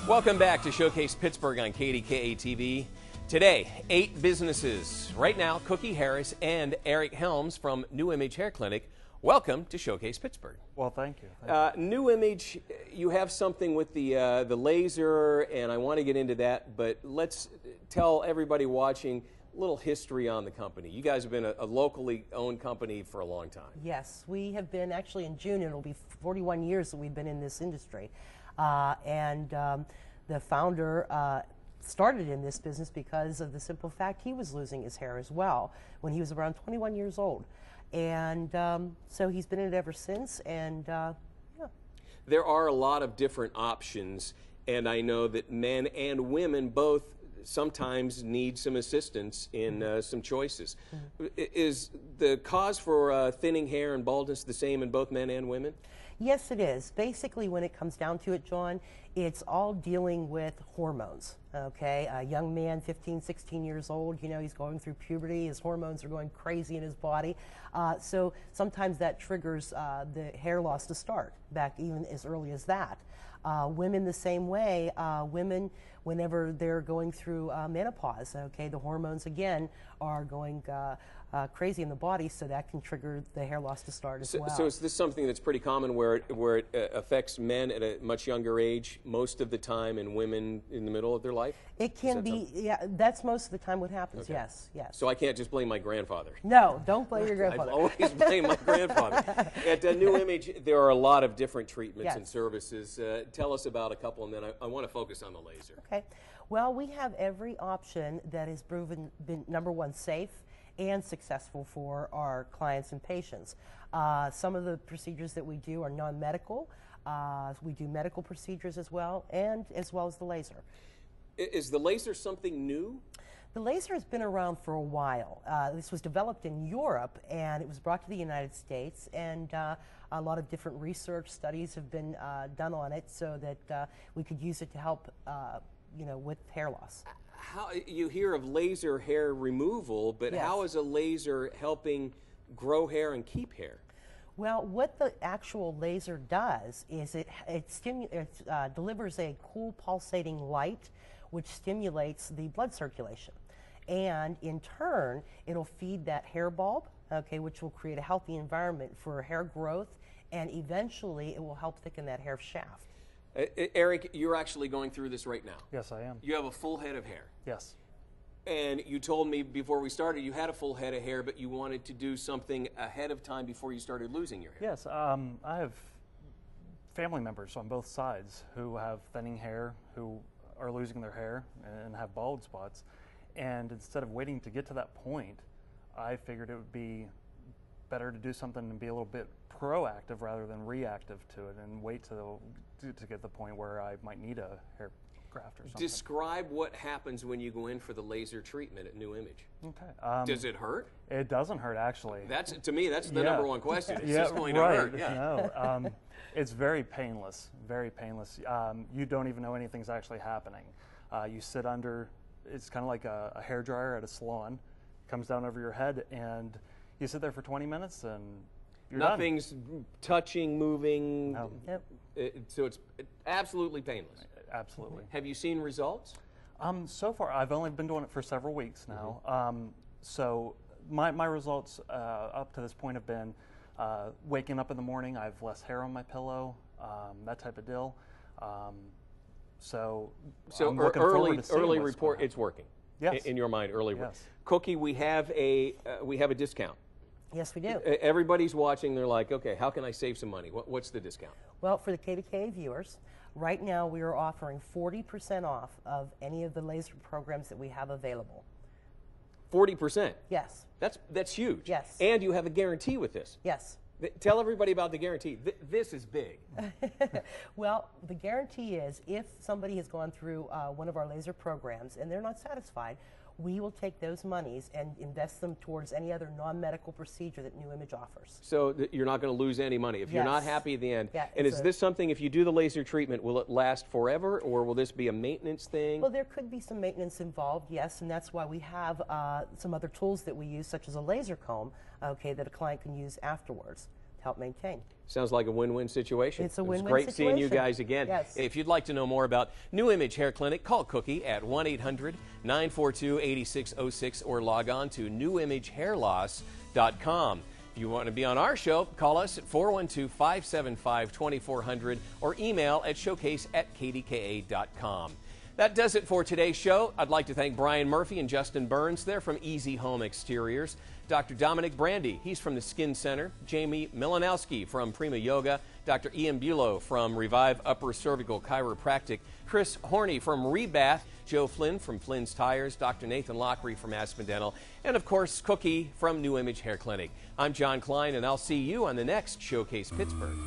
Welcome back to Showcase Pittsburgh on KDKA TV. Today, 8 businesses. Right now, Cookie Harris and Eric Helms from New Image Hair Clinic. Welcome to Showcase Pittsburgh. Well, thank you. New Image, you have something with the laser, and I want to get into that, but let's tell everybody watching a little history on the company. You guys have been a locally owned company for a long time. Yes, we have been, actually in June, it'll be 41 years that we've been in this industry. The founder started in this business because of the simple fact he was losing his hair as well when he was around 21 years old. And so he's been in it ever since, and yeah. There are a lot of different options, and I know that men and women both sometimes need some assistance in some choices. Is the cause for thinning hair and baldness the same in both men and women? Yes, it is. Basically, when it comes down to it, John, it's all dealing with hormones, okay? A young man, 15, 16 years old, you know, he's going through puberty, his hormones are going crazy in his body. So sometimes that triggers the hair loss to start, back even as early as that. Women the same way. Women, whenever they're going through menopause, okay, the hormones again are going crazy in the body, so that can trigger the hair loss to start as well. So is this something that's pretty common where it affects men at a much younger age most of the time and women in the middle of their life? It can be, yeah, that's most of the time what happens, okay. Yes, yes. So I can't just blame my grandfather? No, don't blame your grandfather. I always blame my grandfather. At New Image, there are a lot of different treatments yes. and services. Tell us about a couple, and then I want to focus on the laser. Okay. Well, we have every option that has been number one, safe and successful for our clients and patients. Some of the procedures that we do are non-medical. We do medical procedures as well as the laser. Is the laser something new? The laser has been around for a while. This was developed in Europe, and it was brought to the United States, and a lot of different research studies have been done on it so that we could use it to help you know, with hair loss. How, you hear of laser hair removal, but yes. How is a laser helping grow hair and keep hair? Well, what the actual laser does is it delivers a cool pulsating light which stimulates the blood circulation. And in turn, it'll feed that hair bulb, okay, which will create a healthy environment for hair growth, and eventually it will help thicken that hair shaft. Eric, you're actually going through this right now. Yes, I am. You have a full head of hair. Yes. And you told me before we started you had a full head of hair, but you wanted to do something ahead of time before you started losing your hair. Yes, I have family members on both sides who have thinning hair, who are losing their hair and have bald spots. And instead of waiting to get to that point, I figured it would be better to do something and be a little bit proactive rather than reactive to it, and wait to get to the point where I might need a hair graft or something. Describe what happens when you go in for the laser treatment at New Image. Okay. Does it hurt? It doesn't hurt, actually. That's, to me, that's the number one question. It's yeah, just going right. to hurt. Yeah. No, it's very painless, very painless. You don't even know anything's actually happening. You sit under, it's kind of like a hair dryer at a salon, comes down over your head, and you sit there for 20 minutes and you're Nothing's done. Touching, moving. No. Yep. So it's absolutely painless. Absolutely. Have you seen results? So far, I've only been doing it for several weeks now. So my results up to this point have been waking up in the morning, I have less hair on my pillow, that type of deal. So I'm looking forward to seeing early what's report, going it's working. Yes. In your mind, early. Yes. Cookie, we have a discount. Yes, we do. Everybody's watching. They're like, okay, how can I save some money? What's the discount? Well, for the KDKA viewers, right now we are offering 40% off of any of the laser programs that we have available. 40%? Yes. That's huge. Yes. And you have a guarantee with this. Yes. Tell everybody about the guarantee. This is big. Well, the guarantee is if somebody has gone through one of our laser programs and they're not satisfied, we will take those monies and invest them towards any other non-medical procedure that New Image offers. So you're not going to lose any money if you're not happy at the end. Yeah, and is this something, if you do the laser treatment, will it last forever, or will this be a maintenance thing? Well, there could be some maintenance involved, yes, and that's why we have some other tools that we use, such as a laser comb, okay, that a client can use afterwards. help maintain. Sounds like a win-win situation. It's a win-win great seeing you situation. guys again. Yes. If you'd like to know more about New Image Hair Clinic, call Cookie at 1-800-942-8606 or log on to newimagehairloss.com. If you want to be on our show, call us at 412-575-2400 or email at showcase@kdka.com. That does it for today's show. I'd like to thank Brian Murphy and Justin Burns. They're from Easy Home Exteriors. Dr. Dominic Brandy, he's from the Skin Center. Jamie Milanowski from Prima Yoga. Dr. Ian Bulow from Revive Upper Cervical Chiropractic. Chris Horney from Rebath. Joe Flynn from Flynn's Tires. Dr. Nathan Lockery from Aspen Dental. And of course, Cookie from New Image Hair Clinic. I'm John Klein, and I'll see you on the next Showcase Pittsburgh.